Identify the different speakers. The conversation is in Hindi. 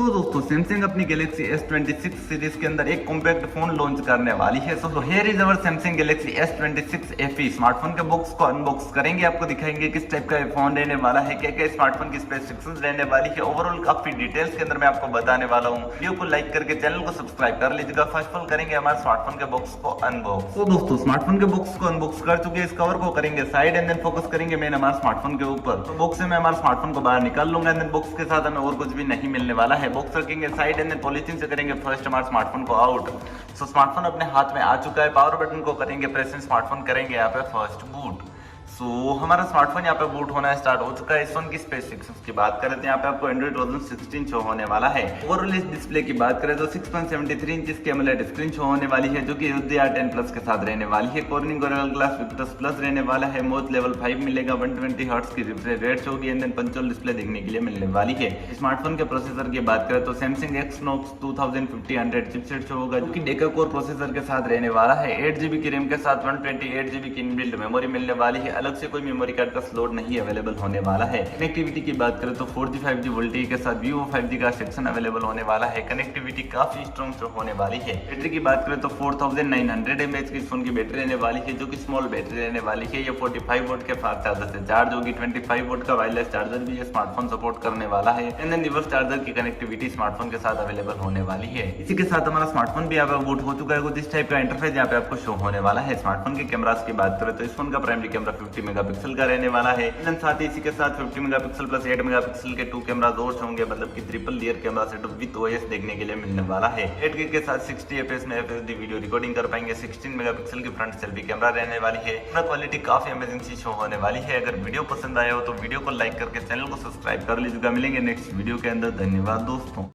Speaker 1: तो दोस्तों सैमसंग अपनी गैलेक्सी S26 सीरीज के अंदर एक कॉम्पैक्ट फोन लॉन्च करने वाली है। So here is our Samsung Galaxy S26 FE। Smartphone के बॉक्स को अनबॉक्स करेंगे, आपको दिखाएंगे किस टाइप का फोन रहने वाला है, क्या क्या स्मार्टफोन की स्पेसिफिकेशंस रहने वाली है, ओवरऑल काफी डिटेल्स के अंदर मैं आपको बताने वाला हूँ। वीडियो को लाइक करके चैनल को सब्सक्राइब कर लीजिएगा। फर्स्ट ऑफ ऑल करेंगे हमारे स्मार्टफोन के बॉक्स को अनबॉक्स। तो दोस्तों स्मार्टफोन के बॉक्स को अनबॉक्स कर चुके हैं, इस कवर को करेंगे साइड एंड देन फोकस करेंगे मेन हमारे स्मार्टफोन के ऊपर। तो बॉक्स से मैं हमारे स्मार्टफोन को बाहर निकाल लूंगा एंड देन बॉक्स के साथ हमें और कुछ भी नहीं मिलने वाला है। बॉक्स रखेंगे साइड एंड पॉलिथीन से करेंगे फर्स्ट हमारे स्मार्टफोन को आउट। सो स्मार्टफोन अपने हाथ में आ चुका है, पावर बटन को करेंगे प्रेस, स्मार्टफोन करेंगे यहाँ पे फर्स्ट बूट। सो हमारा स्मार्टफोन यहाँ पे बूट होना स्टार्ट हो चुका है। इस फोन की स्पेसिफिकेशंस की बात करें तो यहाँ पे आपको एंड्रॉइड वर्जन 16 शो होने वाला है। ओवरऑल इस डिस्प्ले की बात करें तो 6.73 इंच की एमोलेड स्क्रीन शो होने वाली है, जो कि HDR 10 प्लस के साथ रहने वाली है। Cornering gorilla glass Victus plus रहने वाला है। मोथ लेवल 5 मिलेगा, 120 हर्ट्ज की रिफ्रेश रेट होगी एंड देन पंचोल डिस्प्ले देखने के लिए मिलने वाली है। स्मार्टफोन के प्रोसेसर की बात करें तो सैमसंग Exynos 2500 चिपसेट शो होगा, जो कि डेका कोर प्रोसेसर के साथ रहने वाला है। 8GB की रैम के साथ 128GB की इनबिल्ट मेमोरी मिलने वाली है। अलग से कोई मेमोरी कार्ड का स्लॉट नहीं अवेलेबल होने वाला है। कनेक्टिविटी की बात करें तो 4G 5G वोल्टी के साथ Vivo 5G का सेक्शन अवेलेबल होने वाला है। कनेक्टिविटी काफी स्ट्रॉन्ग होने वाली है। बैटरी की बात करें तो 4900 mAh की फोन की बैटरी रहने वाली है, जो कि स्मॉल बैटरी रहने वाली है। ये 45 वोल्ट के फास्ट चार्जर से चार्ज होगी। 25 वोल्ट का वायरलेस चार्जर भी ये स्मार्टफोन सपोर्ट करने वाला है एंड देन रिवर्स चार्जर की कनेक्टिविटी स्मार्टफोन के साथ अवेलेबल होने वाली है। इसी के साथ हमारा स्मार्टफोन भी यहाँ पे बूट हो चुका है। कुछ इस टाइप का इंटरफेस यहाँ पे आपको शो होने वाला है। स्मार्टफोन के कैमरास की बात करें तो इस फोन का प्राइमरी कैमरा 50 मेगापिक्सल का रहने वाला है। साथ ही इसी के साथ 50 मेगापिक्सल प्लस 8 मेगापिक्सल के 2 कैमरास और होंगे, मतलब कि triple layer camera setup with OS देखने के लिए मिलने वाला है। 8K के साथ 60 fps में FHD वीडियो रिकॉर्डिंग कर पाएंगे। 16 मेगापिक्सल की फ्रंट सेल्फी कैमरा रहने वाली है। कैमरा क्वालिटी काफी अमेजिंग सी शो होने वाली है। अगर वीडियो पसंद आया हो तो वीडियो को लाइक करके चैनल को सब्सक्राइब कर लीजिएगा। मिलेंगे नेक्स्ट वीडियो के अंदर। धन्यवाद दोस्तों।